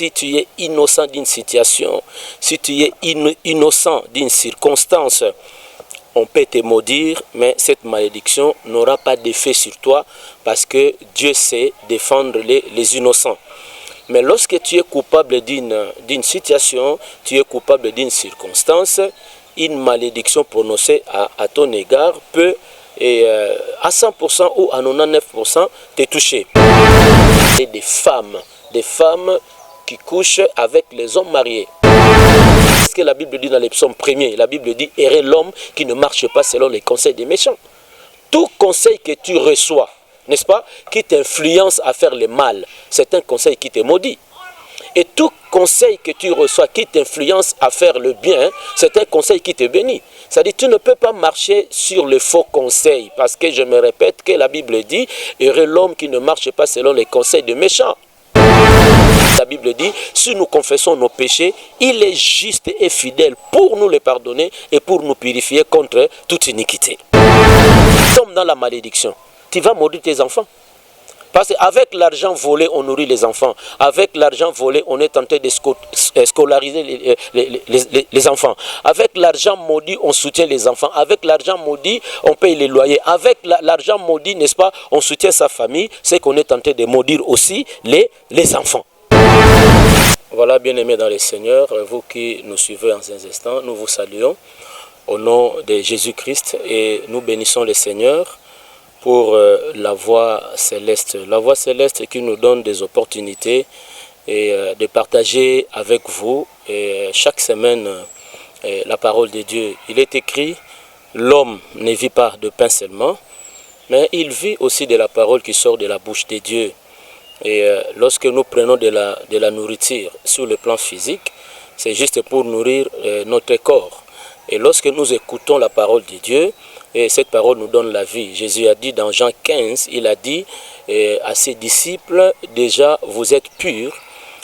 si tu es innocent d'une situation, si tu es innocent d'une circonstance, on peut te maudire, mais cette malédiction n'aura pas d'effet sur toi parce que Dieu sait défendre les innocents. Mais lorsque tu es coupable d'une situation, tu es coupable d'une circonstance, une malédiction prononcée à ton égard peut à 100% ou à 99% te toucher. Et des femmes qui couchent avec les hommes mariés. Ce que la Bible dit dans les psaumes premiers, la Bible dit « Errez l'homme qui ne marche pas selon les conseils des méchants ». Tout conseil que tu reçois, n'est-ce pas, qui t'influence à faire le mal, c'est un conseil qui te maudit. Et tout conseil que tu reçois qui t'influence à faire le bien, c'est un conseil qui te bénit. C'est-à-dire tu ne peux pas marcher sur le faux conseil, parce que je me répète que la Bible dit « Heureux l'homme qui ne marche pas selon les conseils des méchants ». La Bible dit, si nous confessons nos péchés, il est juste et fidèle pour nous les pardonner et pour nous purifier contre toute iniquité. Nous sommes dans la malédiction. Tu vas maudire tes enfants. Parce qu'avec l'argent volé, on nourrit les enfants. Avec l'argent volé, on est tenté de scolariser les enfants. Avec l'argent maudit, on soutient les enfants. Avec l'argent maudit, on paye les loyers. Avec l'argent maudit, n'est-ce pas, on soutient sa famille. C'est qu'on est tenté de maudire aussi les enfants. Voilà, bien-aimés dans le Seigneur, vous qui nous suivez en ces instants, nous vous saluons au nom de Jésus-Christ et nous bénissons le Seigneur pour la voie céleste. La voie céleste qui nous donne des opportunités et de partager avec vous chaque semaine la parole de Dieu. Il est écrit, l'homme ne vit pas de pain seulement, mais il vit aussi de la parole qui sort de la bouche de Dieu. Et lorsque nous prenons de la nourriture sur le plan physique, c'est juste pour nourrir notre corps. Et lorsque nous écoutons la parole de Dieu, et cette parole nous donne la vie. Jésus a dit dans Jean 15, il a dit à ses disciples, déjà vous êtes purs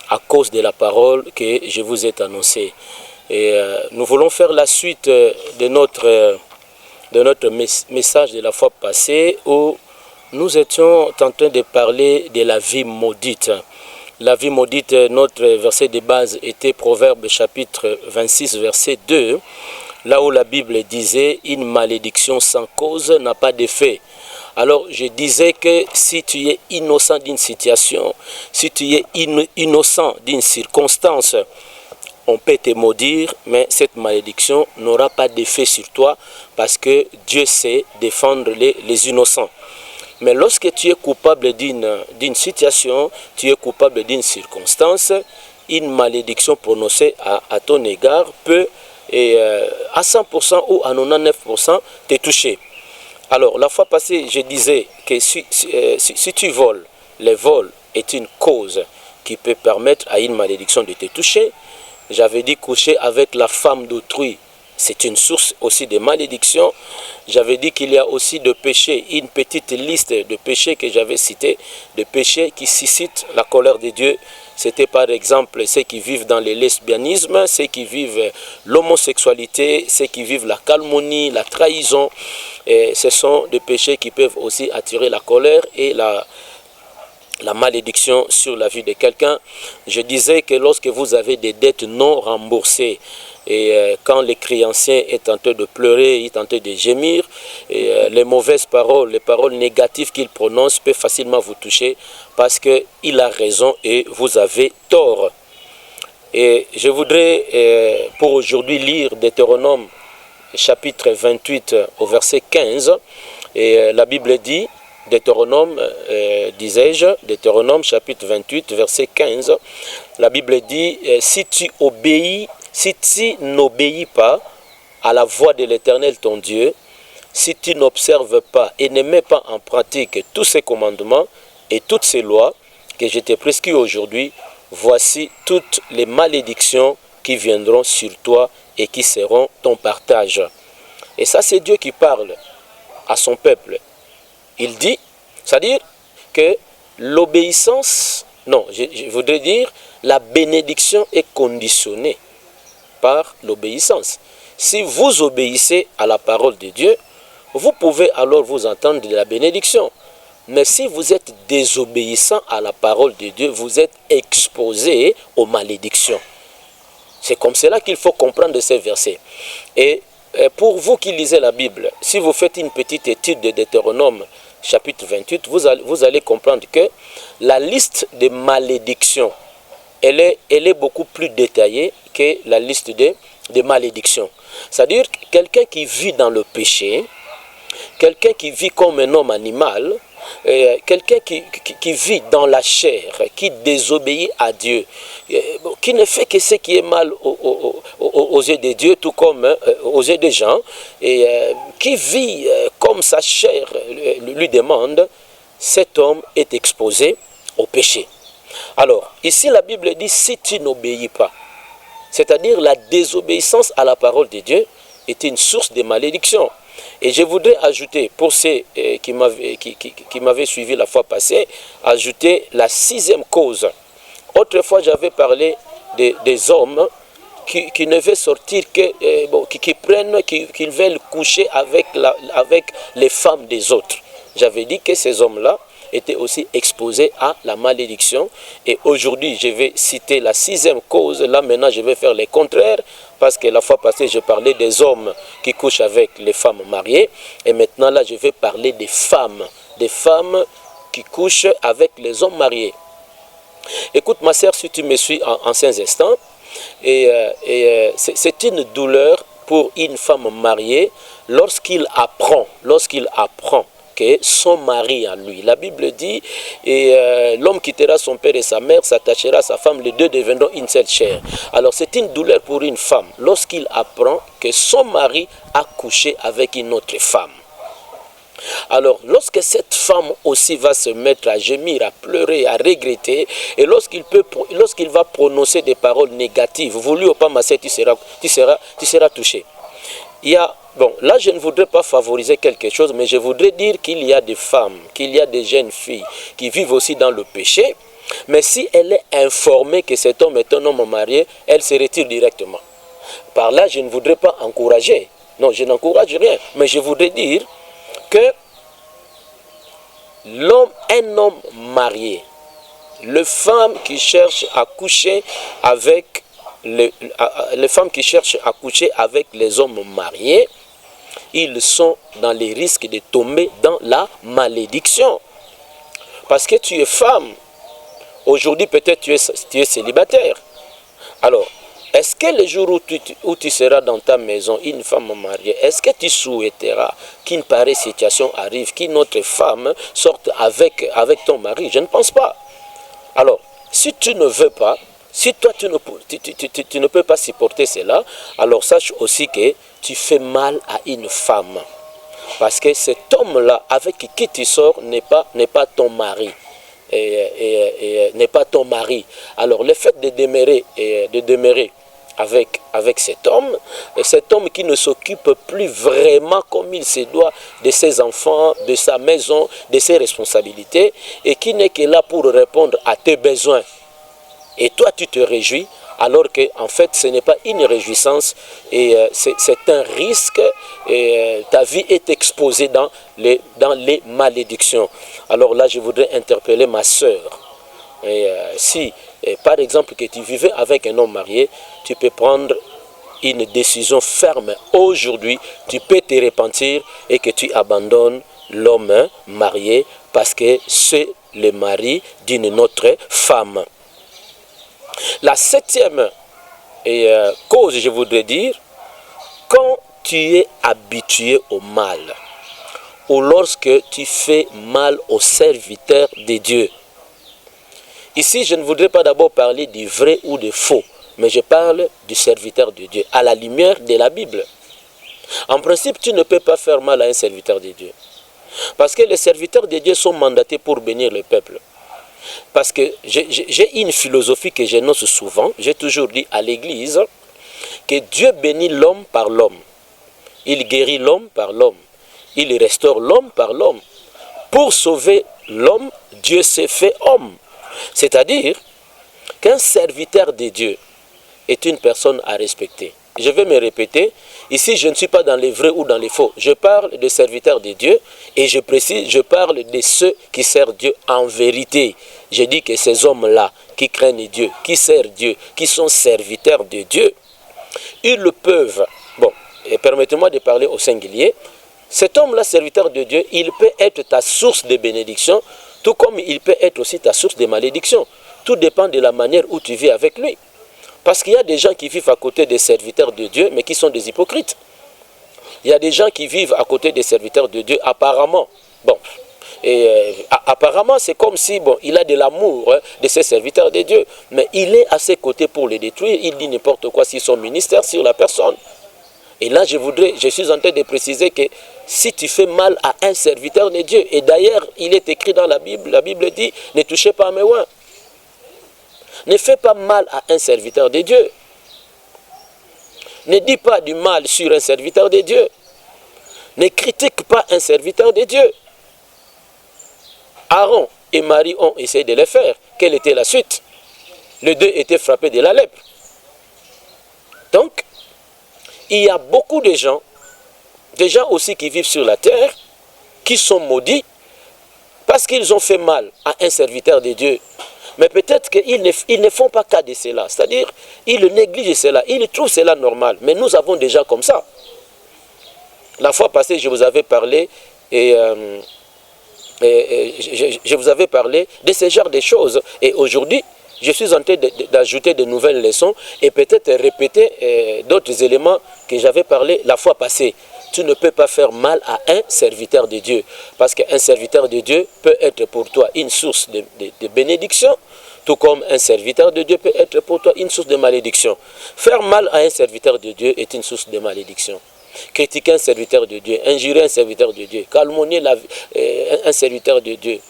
à cause de la parole que je vous ai annoncée. Et nous voulons faire la suite de notre message de la fois passée où nous étions en train de parler de la vie maudite. La vie maudite, notre verset de base était Proverbe chapitre 26, verset 2, là où la Bible disait « Une malédiction sans cause n'a pas d'effet ». Alors je disais que si tu es innocent d'une situation, si tu es innocent d'une circonstance, on peut te maudire, mais cette malédiction n'aura pas d'effet sur toi parce que Dieu sait défendre les innocents. Mais lorsque tu es coupable d'une situation, tu es coupable d'une circonstance, une malédiction prononcée à ton égard peut à 100% ou à 99% te toucher. Alors, la fois passée, je disais que si tu voles, le vol est une cause qui peut permettre à une malédiction de te toucher. J'avais dit coucher avec la femme d'autrui. C'est une source aussi de malédiction. J'avais dit qu'il y a aussi de péchés, une petite liste de péchés que j'avais cités, de péchés qui suscitent la colère de Dieu. C'était par exemple ceux qui vivent dans le lesbianisme, ceux qui vivent l'homosexualité, ceux qui vivent la calomnie, la trahison. Et ce sont des péchés qui peuvent aussi attirer la colère et la malédiction sur la vie de quelqu'un. Je disais que lorsque vous avez des dettes non remboursées, et quand le créancier est en train de pleurer, il est en train de gémir, et les mauvaises paroles, les paroles négatives qu'il prononce peuvent facilement vous toucher parce qu'il a raison et vous avez tort. Et je voudrais pour aujourd'hui lire Deutéronome chapitre 28 au verset 15. Et la Bible dit, Deutéronome, disais-je, Deutéronome chapitre 28 verset 15, la Bible dit, si tu n'obéis pas à la voix de l'Éternel ton Dieu, si tu n'observes pas et ne mets pas en pratique tous ces commandements et toutes ces lois que je t'ai prescrits aujourd'hui, voici toutes les malédictions qui viendront sur toi et qui seront ton partage. Et ça, c'est Dieu qui parle à son peuple. Il dit, c'est-à-dire que l'obéissance, non, je voudrais dire, la bénédiction est conditionnée par l'obéissance. Si vous obéissez à la parole de Dieu, vous pouvez alors vous entendre de la bénédiction. Mais si vous êtes désobéissant à la parole de Dieu, vous êtes exposé aux malédictions. C'est comme cela qu'il faut comprendre ces versets. Et pour vous qui lisez la Bible, si vous faites une petite étude de Deutéronome, chapitre 28, vous allez comprendre que la liste des malédictions, elle est beaucoup plus détaillée que la liste des malédictions. C'est-à-dire quelqu'un qui vit dans le péché, quelqu'un qui vit comme un homme animal, quelqu'un qui vit dans la chair, qui désobéit à Dieu, qui ne fait que ce qui est mal aux yeux de Dieu, tout comme aux yeux des gens, et qui vit comme sa chair lui demande, cet homme est exposé au péché. Alors, ici la Bible dit, si tu n'obéis pas, c'est-à-dire la désobéissance à la parole de Dieu est une source de malédiction. Et je voudrais ajouter, pour ceux qui m'avaient suivi la fois passée, ajouter la 6e cause. Autrefois, j'avais parlé des hommes qui ne veulent sortir que, qu'ils veulent coucher avec les femmes des autres. J'avais dit que ces hommes-là étaient aussi exposés à la malédiction. Et aujourd'hui, je vais citer la 6e cause. Là, maintenant, je vais faire le contraire. Parce que la fois passée, je parlais des hommes qui couchent avec les femmes mariées. Et maintenant, là, je vais parler des femmes qui couchent avec les hommes mariés. Écoute, ma sœur, si tu me suis en ces instants, c'est une douleur pour une femme mariée lorsqu'il apprend que son mari à lui. La Bible dit, l'homme quittera son père et sa mère, s'attachera à sa femme, les deux deviendront une seule chair. Alors c'est une douleur pour une femme lorsqu'il apprend que son mari a couché avec une autre femme. Alors, lorsque cette femme aussi va se mettre à gémir, à pleurer, à regretter, et lorsqu'il va prononcer des paroles négatives, voulu ou pas, ma sœur, tu seras touché. Bon, là, je ne voudrais pas favoriser quelque chose, mais je voudrais dire qu'il y a des femmes, qu'il y a des jeunes filles qui vivent aussi dans le péché, mais si elle est informée que cet homme est un homme marié, elle se retire directement. Par là, je ne voudrais pas encourager. Non, je n'encourage rien, mais je voudrais dire que un homme marié, les femmes qui cherchent à coucher avec les femmes qui cherchent à coucher avec les hommes mariés, ils sont dans les risques de tomber dans la malédiction. Parce que tu es femme. Aujourd'hui, peut-être tu es célibataire. Alors, est-ce que le jour où tu seras dans ta maison, une femme mariée, est-ce que tu souhaiteras qu'une pareille situation arrive, qu'une autre femme sorte avec ton mari? Je ne pense pas. Alors, si tu ne veux pas, si toi tu ne peux pas supporter cela, alors sache aussi que tu fais mal à une femme. Parce que cet homme-là avec qui tu sors n'est pas ton mari. N'est pas ton mari. Alors le fait de demeurer avec cet homme qui ne s'occupe plus vraiment comme il se doit de ses enfants, de sa maison, de ses responsabilités, et qui n'est que là pour répondre à tes besoins. Et toi, tu te réjouis, alors qu'en fait, ce n'est pas une réjouissance, et c'est un risque, et ta vie est exposée dans les malédictions. Alors là, je voudrais interpeller ma sœur. Si, par exemple, que tu vivais avec un homme marié, tu peux prendre une décision ferme. Aujourd'hui, tu peux te repentir et que tu abandonnes l'homme marié parce que c'est le mari d'une autre femme. La 7e cause, je voudrais dire, quand tu es habitué au mal ou lorsque tu fais mal aux serviteurs de Dieu. Ici, je ne voudrais pas d'abord parler du vrai ou du faux, mais je parle du serviteur de Dieu, à la lumière de la Bible. En principe, tu ne peux pas faire mal à un serviteur de Dieu. Parce que les serviteurs de Dieu sont mandatés pour bénir le peuple. Parce que j'ai une philosophie que j'énonce souvent, j'ai toujours dit à l'Église, que Dieu bénit l'homme par l'homme. Il guérit l'homme par l'homme. Il restaure l'homme par l'homme. Pour sauver l'homme, Dieu s'est fait homme. C'est-à-dire qu'un serviteur de Dieu est une personne à respecter. je vais me répéter. Ici, je ne suis pas dans les vrais ou dans les faux. Je parle des serviteurs de Dieu et je précise, je parle de ceux qui servent Dieu en vérité. Je dis que ces hommes-là qui craignent Dieu, qui servent Dieu, qui sont serviteurs de Dieu, ils le peuvent. Bon, et permettez-moi de parler au singulier. Cet homme-là, serviteur de Dieu, il peut être ta source de bénédiction, tout comme il peut être aussi ta source de malédiction. Tout dépend de la manière où tu vis avec lui. Parce qu'il y a des gens qui vivent à côté des serviteurs de Dieu, mais qui sont des hypocrites. Il y a des gens qui vivent à côté des serviteurs de Dieu, apparemment. Bon, apparemment, c'est comme si, bon, il a de l'amour de ses serviteurs de Dieu, mais il est à ses côtés pour les détruire. Il dit n'importe quoi sur son ministère, sur la personne. Et là, je suis en train de préciser que si tu fais mal à un serviteur de Dieu, et d'ailleurs, il est écrit dans la Bible dit, ne touchez pas à mes oins. Ne fais pas mal à un serviteur de Dieu. Ne dis pas du mal sur un serviteur de Dieu. Ne critique pas un serviteur de Dieu. Aaron et Marie ont essayé de le faire. Quelle était la suite? Les deux étaient frappés de la lèpre. Donc, il y a beaucoup de gens aussi qui vivent sur la terre, qui sont maudits parce qu'ils ont fait mal à un serviteur de Dieu. Mais peut-être qu'ils ne font pas cas de cela. C'est-à-dire, ils négligent cela. Ils trouvent cela normal. Mais nous avons déjà comme ça. La fois passée, je vous avais parlé je vous avais parlé de ce genre de choses. Et aujourd'hui, je suis en train d'ajouter de nouvelles leçons et peut-être répéter d'autres éléments que j'avais parlé la fois passée. Tu ne peux pas faire mal à un serviteur de Dieu. Parce qu'un serviteur de Dieu peut être pour toi une source de bénédiction, tout comme un serviteur de Dieu peut être pour toi une source de malédiction. Faire mal à un serviteur de Dieu est une source de malédiction. Critiquer un serviteur de Dieu, injurer un serviteur de Dieu, calomnier un serviteur de Dieu,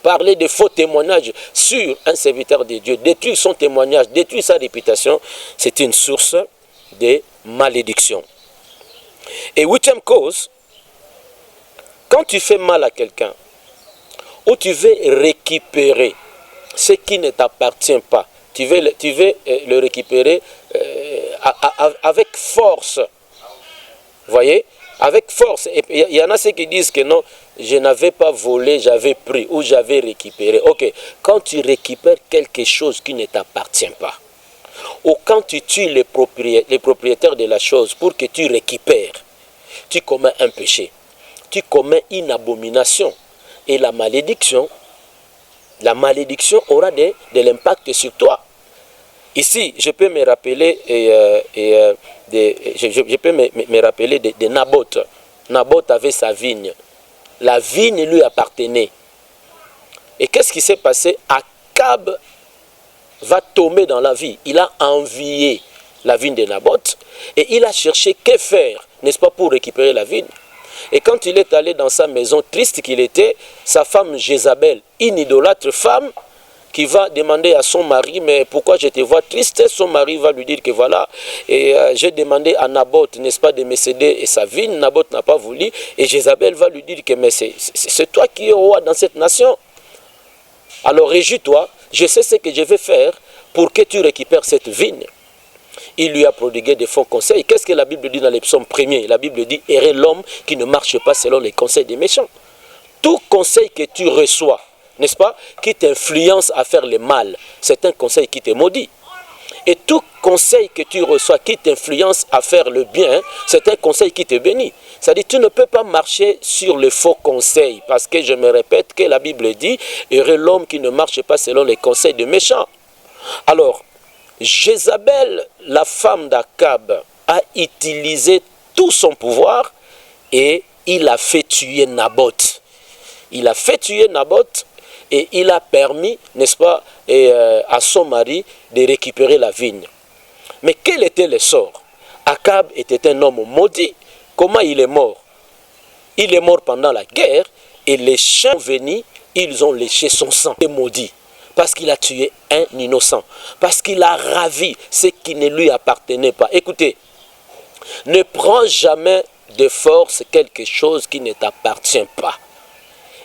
parler de faux témoignages sur un serviteur de Dieu, détruire son témoignage, détruire sa réputation, c'est une source de malédiction. Et huitième cause, quand tu fais mal à quelqu'un, ou tu veux récupérer ce qui ne t'appartient pas, tu veux le récupérer avec force. Vous voyez? Avec force. Et il y en a ceux qui disent que non, je n'avais pas volé, j'avais pris ou j'avais récupéré. Ok, quand tu récupères quelque chose qui ne t'appartient pas, ou quand tu tues les propriétaires de la chose pour que tu récupères, tu commets un péché. Tu commets une abomination. Et la malédiction aura de l'impact sur toi. Ici, je peux me rappeler me rappeler de Naboth. Naboth avait sa vigne. La vigne lui appartenait. Et qu'est-ce qui s'est passé? Akab va tomber dans la vie. Il a envié la vigne de Naboth et il a cherché que faire, n'est-ce pas, pour récupérer la vigne. Et quand il est allé dans sa maison, triste qu'il était, sa femme Jézabel, une idolâtre femme, qui va demander à son mari, mais pourquoi je te vois triste? Son mari va lui dire que voilà, et j'ai demandé à Naboth, n'est-ce pas, de me céder et sa vigne. Naboth n'a pas voulu, et Jézabel va lui dire que mais c'est toi qui es roi dans cette nation. Alors réjouis-toi, je sais ce que je vais faire pour que tu récupères cette vigne. Il lui a prodigué des fonds conseils. Qu'est-ce que la Bible dit dans les psaumes premiers? La Bible dit, errez l'homme qui ne marche pas selon les conseils des méchants. Tout conseil que tu reçois, n'est-ce pas, qui t'influence à faire le mal, c'est un conseil qui te maudit. Et tout conseil que tu reçois qui t'influence à faire le bien, c'est un conseil qui te bénit. C'est-à-dire tu ne peux pas marcher sur le faux conseil, parce que je me répète que la Bible dit, heureux l'homme qui ne marche pas selon les conseils des méchants. Alors, Jézabel, la femme d'Akab, a utilisé tout son pouvoir et il a fait tuer Naboth. Il a fait tuer Naboth et il a permis, n'est-ce pas, à son mari de récupérer la vigne. Mais quel était le sort? Akab était un homme maudit. Comment il est mort? Il est mort pendant la guerre et les chiens venus, ils ont léché son sang. Il est maudit. Parce qu'il a tué un innocent. Parce qu'il a ravi ce qui ne lui appartenait pas. Écoutez, ne prends jamais de force quelque chose qui ne t'appartient pas.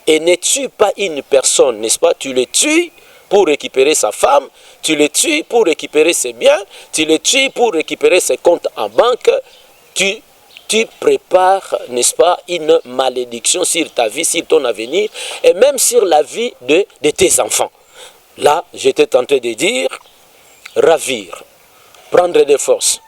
Et ne tue pas une personne, n'est-ce pas? Tu le tues pour récupérer sa femme, tu le tues pour récupérer ses biens, tu le tues pour récupérer ses comptes en banque, tu prépares, n'est-ce pas, une malédiction sur ta vie, sur ton avenir, et même sur la vie de tes enfants. Là, j'étais tenté de dire, ravir, prendre des forces,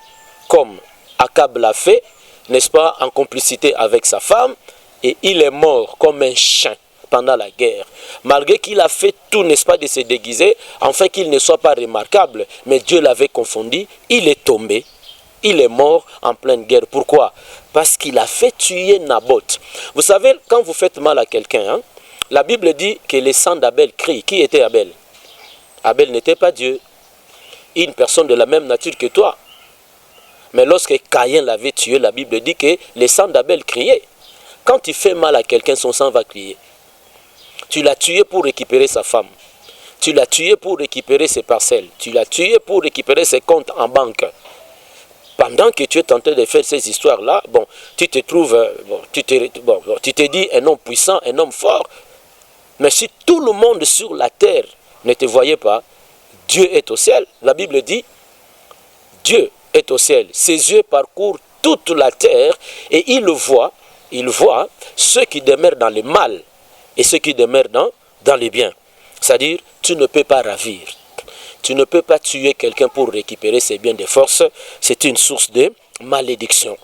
comme Akab l'a fait, n'est-ce pas, en complicité avec sa femme, et il est mort comme un chien pendant la guerre. Malgré qu'il a fait tout, n'est-ce pas, de se déguiser, afin qu'il ne soit pas remarquable, mais Dieu l'avait confondu, il est tombé. Il est mort en pleine guerre. Pourquoi? Parce qu'il a fait tuer Naboth. Vous savez, quand vous faites mal à quelqu'un, hein, la Bible dit que les sangs d'Abel crient. Qui était Abel? Abel n'était pas Dieu. Une personne de la même nature que toi. Mais lorsque Caïn l'avait tué, la Bible dit que les sangs d'Abel criaient. Quand tu fais mal à quelqu'un, son sang va crier. Tu l'as tué pour récupérer sa femme. Tu l'as tué pour récupérer ses parcelles. Tu l'as tué pour récupérer ses comptes en banque. Pendant que tu es tenté de faire ces histoires-là, bon, tu te trouves, tu te dis un homme puissant, un homme fort. Mais si tout le monde sur la terre ne te voyait pas, Dieu est au ciel. La Bible dit, Dieu est au ciel. Ses yeux parcourent toute la terre et il voit ceux qui demeurent dans le mal et ceux qui demeurent dans le bien. C'est-à-dire, tu ne peux pas ravir. Tu ne peux pas tuer quelqu'un pour récupérer ses biens de force. C'est une source de malédiction.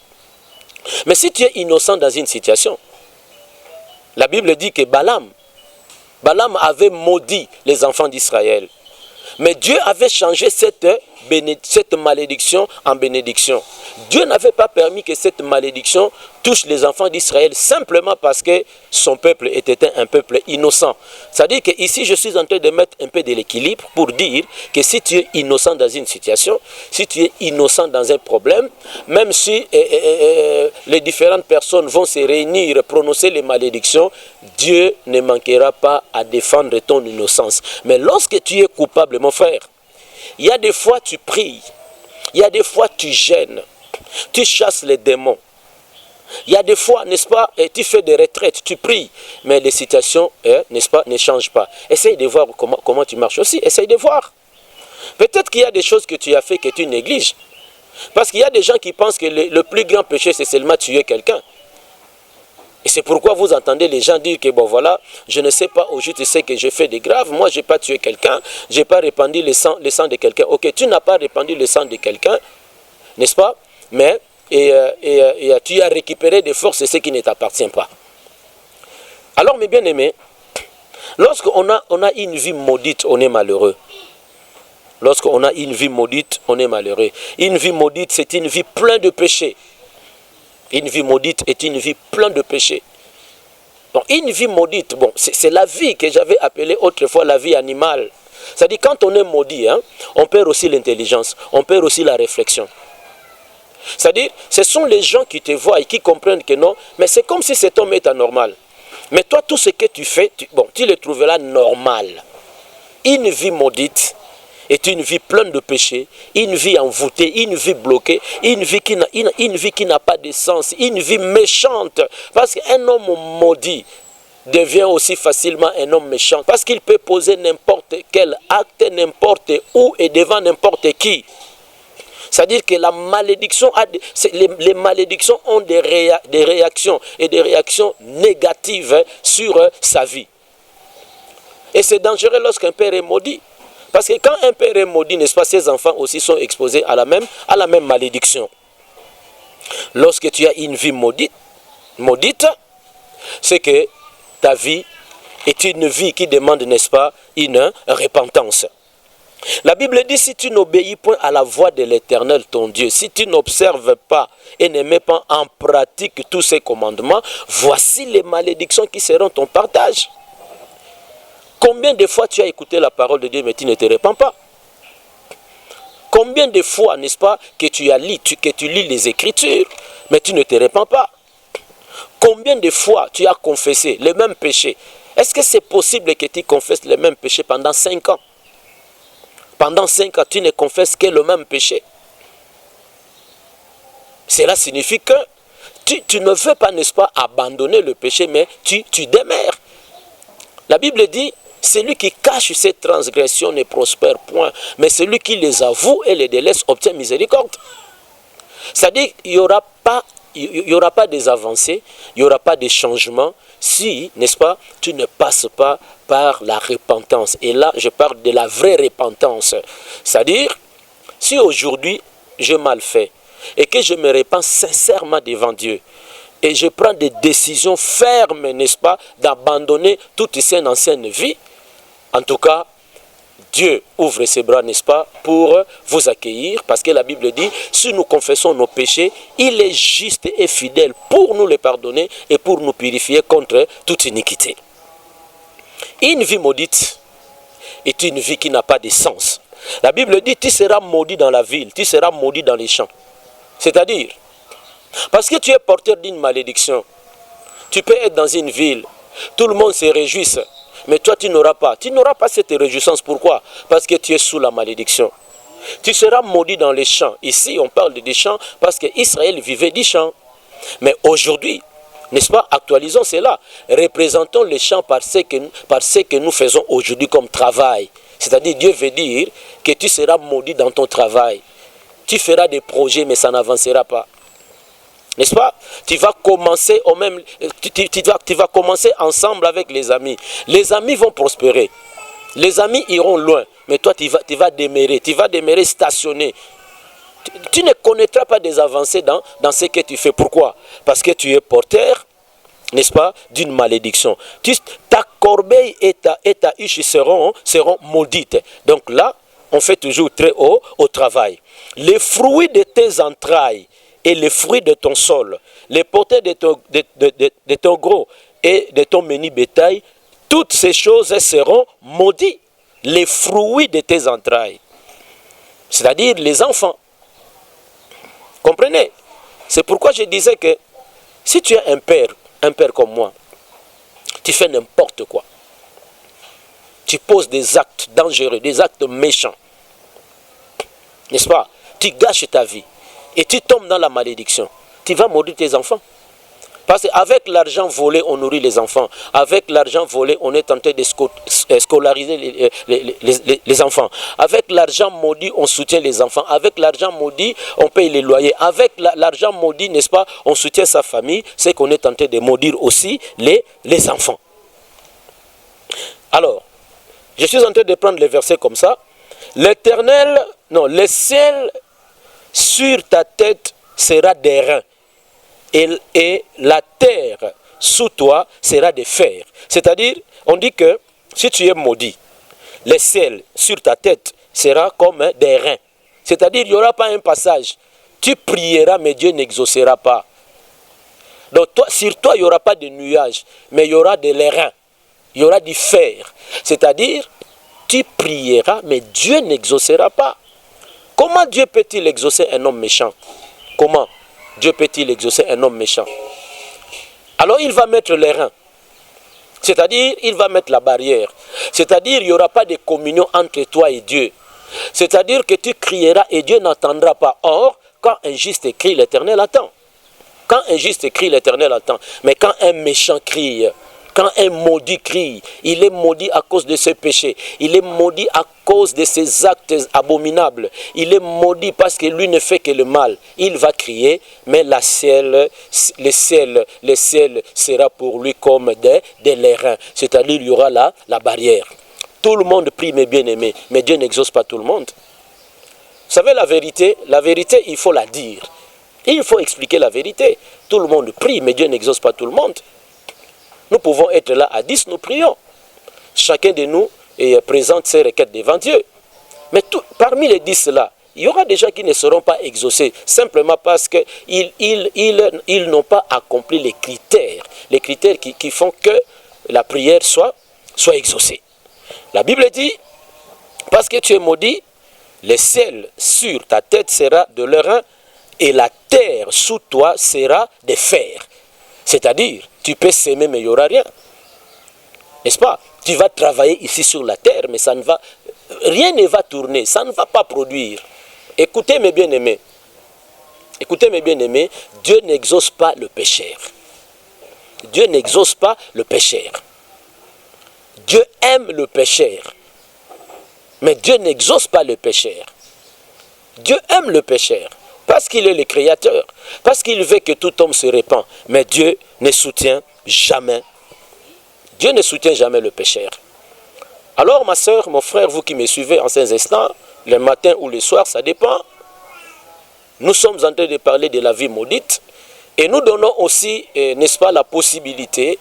Mais si tu es innocent dans une situation, la Bible dit que Balaam avait maudit les enfants d'Israël. Mais Dieu avait changé cette malédiction en bénédiction. Dieu n'avait pas permis que cette malédiction touche les enfants d'Israël simplement parce que son peuple était un peuple innocent. C'est-à-dire que ici, je suis en train de mettre un peu de l'équilibre pour dire que si tu es innocent dans une situation, si tu es innocent dans un problème, même si les différentes personnes vont se réunir, prononcer les malédictions, Dieu ne manquera pas à défendre ton innocence. Mais lorsque tu es coupable, mon frère, il y a des fois tu pries, il y a des fois tu gênes, tu chasses les démons. Il y a des fois, n'est-ce pas, tu fais des retraites, tu pries, mais les situations, n'est-ce pas, ne changent pas. Essaye de voir comment tu marches aussi, essaye de voir. Peut-être qu'il y a des choses que tu as fait que tu négliges. Parce qu'il y a des gens qui pensent que le plus grand péché, c'est seulement tuer quelqu'un. Et c'est pourquoi vous entendez les gens dire que bon voilà, je ne sais pas au juste ce que j'ai fait de grave, moi je n'ai pas tué quelqu'un, je n'ai pas répandu le sang de quelqu'un. Ok, tu n'as pas répandu le sang de quelqu'un, n'est-ce pas? Mais tu as récupéré des forces ce qui ne t'appartient pas. Alors mes bien-aimés, lorsqu'on a une vie maudite, on est malheureux. Lorsqu'on a une vie maudite, on est malheureux. Une vie maudite, c'est une vie pleine de péchés. Une vie maudite est une vie pleine de péchés. Donc une vie maudite, bon, c'est la vie que j'avais appelée autrefois la vie animale. C'est-à-dire quand on est maudit, hein, on perd aussi l'intelligence, on perd aussi la réflexion. C'est-à-dire, ce sont les gens qui te voient et qui comprennent que non, mais c'est comme si cet homme est anormal. Mais toi, tout ce que tu fais, tu le trouveras normal. Une vie maudite est une vie pleine de péchés, une vie envoûtée, une vie bloquée, une vie qui n'a pas de sens, une vie méchante. Parce qu'un homme maudit devient aussi facilement un homme méchant. Parce qu'il peut poser n'importe quel acte, n'importe où et devant n'importe qui. C'est-à-dire que la malédiction les malédictions ont des réactions et des réactions négatives sur sa vie. Et c'est dangereux lorsqu'un père est maudit. Parce que quand un père est maudit, n'est-ce pas, ses enfants aussi sont exposés à la même malédiction. Lorsque tu as une vie maudite, c'est que ta vie est une vie qui demande, n'est-ce pas, une repentance. La Bible dit, si tu n'obéis point à la voix de l'Éternel, ton Dieu, si tu n'observes pas et ne mets pas en pratique tous ses commandements, voici les malédictions qui seront ton partage. Combien de fois tu as écouté la parole de Dieu, mais tu ne te repens pas? Combien de fois, n'est-ce pas, que tu lis les Écritures, mais tu ne te repens pas? Combien de fois tu as confessé les mêmes péchés? Est-ce que c'est possible que tu confesses les mêmes péchés pendant 5 ans? Pendant 5 ans, tu ne confesses que le même péché. Cela signifie que tu ne veux pas, n'est-ce pas, abandonner le péché, mais tu demeures. La Bible dit, Celui qui cache ses transgressions ne prospère point, mais celui qui les avoue et les délaisse obtient miséricorde. C'est-à-dire qu'il n'y aura pas des avancées, il n'y aura pas de changements si, n'est-ce pas, tu ne passes pas par la repentance. Et là, je parle de la vraie repentance. C'est-à-dire, si aujourd'hui, j'ai mal fait et que je me repens sincèrement devant Dieu, et je prends des décisions fermes, n'est-ce pas, d'abandonner toute cette ancienne vie, en tout cas, Dieu ouvre ses bras, n'est-ce pas, pour vous accueillir, parce que la Bible dit, si nous confessons nos péchés, il est juste et fidèle pour nous les pardonner et pour nous purifier contre toute iniquité. Une vie maudite est une vie qui n'a pas de sens. La Bible dit, tu seras maudit dans la ville, tu seras maudit dans les champs. C'est-à-dire, parce que tu es porteur d'une malédiction, tu peux être dans une ville, tout le monde se réjouisse, mais toi tu n'auras pas cette réjouissance. Pourquoi? Parce que tu es sous la malédiction. Tu seras maudit dans les champs. Ici on parle des champs parce qu'Israël vivait des champs. Mais aujourd'hui, n'est-ce pas, actualisons cela, représentons les champs par ce que nous faisons aujourd'hui comme travail. C'est-à-dire, Dieu veut dire que tu seras maudit dans ton travail. Tu feras des projets mais ça n'avancera pas. N'est-ce pas? Tu vas commencer tu vas commencer ensemble avec les amis. Les amis vont prospérer. Les amis iront loin. Mais toi, tu vas demeurer. Tu vas demeurer stationné. Tu ne connaîtras pas des avancées dans ce que tu fais. Pourquoi? Parce que tu es porteur, n'est-ce pas, d'une malédiction. Ta corbeille et ta huche seront maudites. Donc là, on fait toujours très haut au travail. Les fruits de tes entrailles et les fruits de ton sol, les porteurs de ton gros et de ton menu bétail, toutes ces choses seront maudites. Les fruits de tes entrailles, c'est-à-dire les enfants. Comprenez? C'est pourquoi je disais que si tu es un père comme moi, tu fais n'importe quoi. Tu poses des actes dangereux, des actes méchants. N'est-ce pas? Tu gâches ta vie. Et tu tombes dans la malédiction. Tu vas maudire tes enfants. Parce qu'avec l'argent volé, on nourrit les enfants. Avec l'argent volé, on est tenté de scolariser les enfants. Avec l'argent maudit, on soutient les enfants. Avec l'argent maudit, on paye les loyers. Avec l'argent maudit, n'est-ce pas, on soutient sa famille. C'est qu'on est tenté de maudire aussi les enfants. Alors, je suis en train de prendre les versets comme ça. Le ciel sur ta tête sera des reins. Et la terre sous toi sera de fer. C'est-à-dire, on dit que si tu es maudit, le ciel sur ta tête sera comme des reins. C'est-à-dire, il n'y aura pas un passage. Tu prieras, mais Dieu n'exaucera pas. Donc, sur toi, il n'y aura pas de nuages, mais il y aura des reins. Il y aura du fer. C'est-à-dire, tu prieras, mais Dieu n'exaucera pas. Comment Dieu peut-il exaucer un homme méchant? Comment Dieu peut-il exaucer un homme méchant? Alors il va mettre les reins. C'est-à-dire, il va mettre la barrière. C'est-à-dire, il n'y aura pas de communion entre toi et Dieu. C'est-à-dire que tu crieras et Dieu n'entendra pas. Or, quand un juste crie, l'Éternel attend. Quand un juste crie, l'Éternel attend. Mais quand un méchant crie, quand un maudit crie, il est maudit à cause de ses péchés. Il est maudit à cause de ses actes abominables. Il est maudit parce que lui ne fait que le mal. Il va crier, mais le ciel sera pour lui comme des lérins. C'est-à-dire, il y aura là la barrière. Tout le monde prie, mes bien-aimés, mais Dieu n'exauce pas tout le monde. Vous savez, la vérité, il faut la dire. Il faut expliquer la vérité. Tout le monde prie, mais Dieu n'exauce pas tout le monde. Nous pouvons être là à 10, nous prions. Chacun de nous présente ses requêtes devant Dieu. Mais parmi les 10 là, il y aura des gens qui ne seront pas exaucés, simplement parce qu'ils n'ont pas accompli les critères qui font que la prière soit exaucée. La Bible dit, parce que tu es maudit, le ciel sur ta tête sera de l'airain et la terre sous toi sera de fer. C'est-à-dire, tu peux s'aimer, mais il n'y aura rien. N'est-ce pas? Tu vas travailler ici sur la terre, mais rien ne va tourner, ça ne va pas produire. Écoutez mes bien-aimés. Écoutez mes bien-aimés, Dieu n'exauce pas le pécheur. Dieu n'exauce pas le pécheur. Dieu aime le pécheur. Mais Dieu n'exauce pas le pécheur. Dieu aime le pécheur parce qu'il est le créateur, parce qu'il veut que tout homme se répande. Mais Dieu ne soutient jamais. Dieu ne soutient jamais le pécheur. Alors ma soeur, mon frère, vous qui me suivez en ces instants, le matin ou le soir, ça dépend. Nous sommes en train de parler de la vie maudite et nous donnons aussi, n'est-ce pas, la possibilité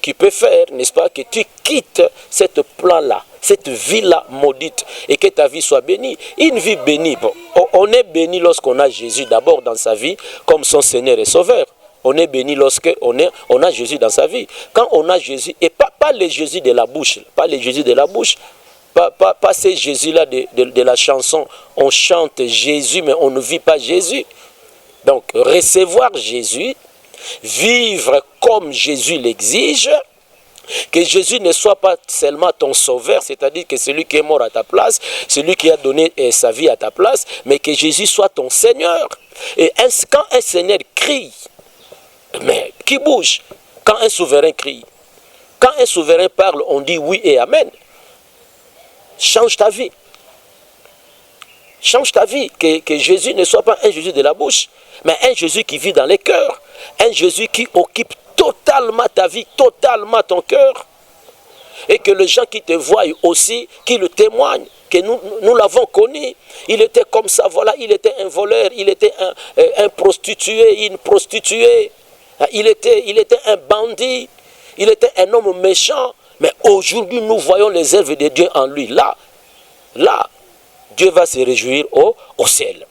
qui peut faire, n'est-ce pas, que tu quittes cette plan-là, cette vie-là maudite et que ta vie soit bénie. Une vie bénie, bon, on est béni lorsqu'on a Jésus d'abord dans sa vie comme son Seigneur et Sauveur. On est béni lorsqu'on a Jésus dans sa vie. Quand on a Jésus, et pas le Jésus de la bouche, pas le Jésus de la bouche, pas ces Jésus-là de la chanson, on chante Jésus mais on ne vit pas Jésus. Donc recevoir Jésus, vivre comme Jésus l'exige, que Jésus ne soit pas seulement ton sauveur, c'est-à-dire que celui qui est mort à ta place, celui qui a donné sa vie à ta place, mais que Jésus soit ton Seigneur. Et quand un Seigneur crie, mais qui bouge? Quand un souverain crie, quand un souverain parle, on dit oui et amen. Change ta vie. Change ta vie. Que Jésus ne soit pas un Jésus de la bouche, mais un Jésus qui vit dans les cœurs. Un Jésus qui occupe totalement ta vie, totalement ton cœur. Et que les gens qui te voient aussi, qui le témoignent, que nous l'avons connu. Il était comme ça, voilà, il était un voleur, il était un prostitué, une prostituée. Il était un bandit, il était un homme méchant, mais aujourd'hui nous voyons les œuvres de Dieu en lui. Là, Dieu va se réjouir au ciel.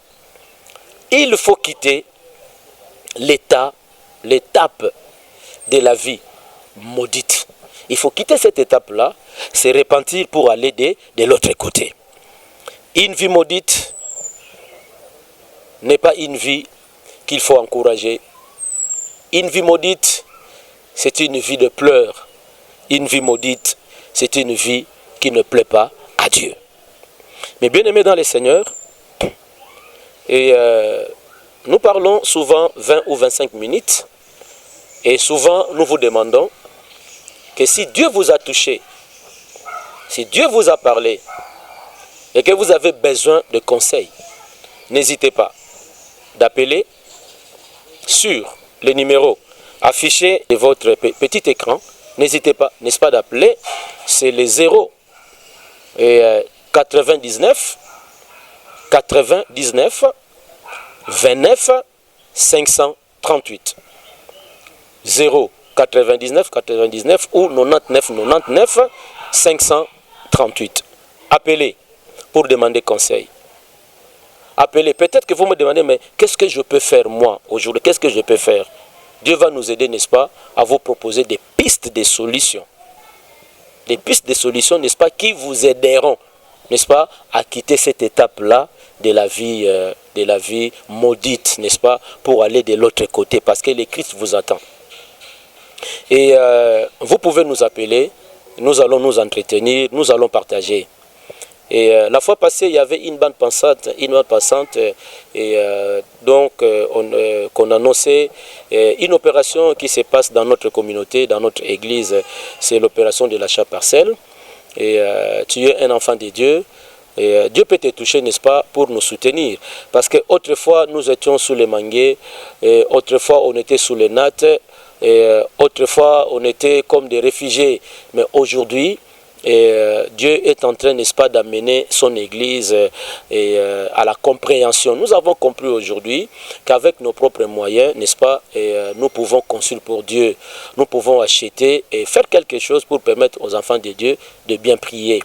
Il faut quitter l'étape de la vie maudite. Il faut quitter cette étape-là, se repentir pour aller de l'autre côté. Une vie maudite n'est pas une vie qu'il faut encourager. Une vie maudite, c'est une vie de pleurs. Une vie maudite, c'est une vie qui ne plaît pas à Dieu. Mais bien aimés dans le Seigneur, et nous parlons souvent 20 ou 25 minutes, et souvent nous vous demandons que si Dieu vous a touché, si Dieu vous a parlé, et que vous avez besoin de conseils, n'hésitez pas d'appeler sur les numéros affichés de votre petit écran. N'hésitez pas, n'est-ce pas, d'appeler. C'est les 0 et 99 29 538. 0 99 ou 99 538. Appelez pour demander conseil. Appelez. Peut-être que vous me demandez, mais qu'est-ce que je peux faire moi aujourd'hui? Qu'est-ce que je peux faire? Dieu va nous aider, n'est-ce pas, à vous proposer des pistes de solutions. Des pistes de solutions, n'est-ce pas, qui vous aideront, n'est-ce pas, à quitter cette étape-là de la vie maudite, n'est-ce pas, pour aller de l'autre côté, parce que le Christ vous attend. Et vous pouvez nous appeler, nous allons nous entretenir, nous allons partager. Et la fois passée, il y avait une bande passante, qu'on annonçait une opération qui se passe dans notre communauté, dans notre église. C'est l'opération de l'achat parcelle. Et tu es un enfant de Dieu. Et Dieu peut te toucher, n'est-ce pas, pour nous soutenir. Parce qu'autrefois, nous étions sous les manguiers, et autrefois, on était sous les nattes, et autrefois, on était comme des réfugiés. Mais aujourd'hui, Dieu est en train, n'est-ce pas, d'amener son Église à la compréhension. Nous avons compris aujourd'hui qu'avec nos propres moyens, n'est-ce pas, nous pouvons construire pour Dieu. Nous pouvons acheter et faire quelque chose pour permettre aux enfants de Dieu de bien prier.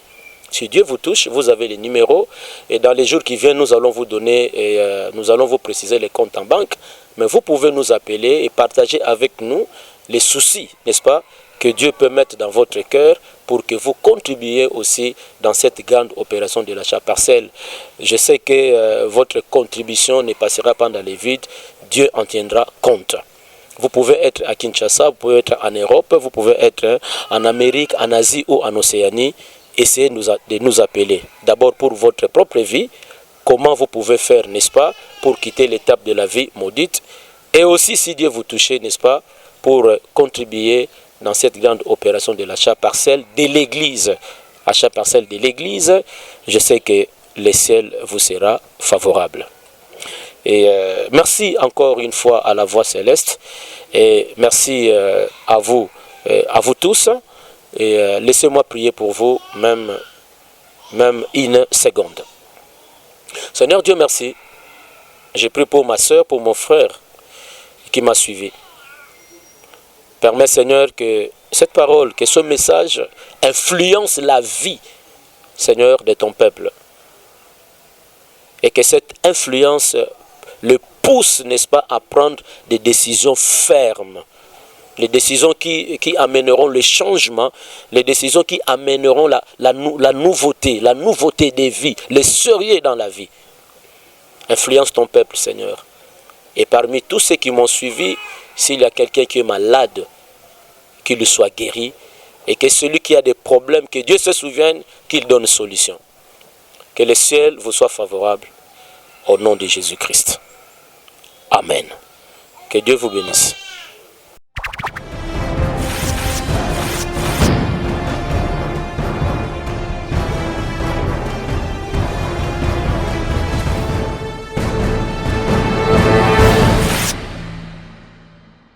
Si Dieu vous touche, vous avez les numéros et dans les jours qui viennent, nous allons vous donner nous allons vous préciser les comptes en banque. Mais vous pouvez nous appeler et partager avec nous les soucis, n'est-ce pas, que Dieu peut mettre dans votre cœur pour que vous contribuiez aussi dans cette grande opération de l'achat parcelle. Je sais que votre contribution ne passera pas dans les vides, Dieu en tiendra compte. Vous pouvez être à Kinshasa, vous pouvez être en Europe, vous pouvez être en Amérique, en Asie ou en Océanie. Essayez de nous appeler. D'abord pour votre propre vie, comment vous pouvez faire, n'est-ce pas, pour quitter l'étape de la vie maudite. Et aussi si Dieu vous touche, n'est-ce pas, pour contribuer dans cette grande opération de l'achat partiel de l'Église. Achat partiel de l'Église, je sais que le ciel vous sera favorable. Et merci encore une fois à la Voix Céleste et merci à vous tous. Et laissez-moi prier pour vous même une seconde. Seigneur Dieu, merci. J'ai prié pour ma soeur, pour mon frère qui m'a suivi. Permets, Seigneur, que cette parole, que ce message influence la vie, Seigneur, de ton peuple. Et que cette influence le pousse, n'est-ce pas, à prendre des décisions fermes. Les décisions qui amèneront le changement, les décisions qui amèneront la nouveauté des vies, le sérieux dans la vie. Influence ton peuple, Seigneur. Et parmi tous ceux qui m'ont suivi, s'il y a quelqu'un qui est malade, qu'il soit guéri. Et que celui qui a des problèmes, que Dieu se souvienne, qu'il donne solution. Que le ciel vous soit favorable. Au nom de Jésus-Christ. Amen. Que Dieu vous bénisse.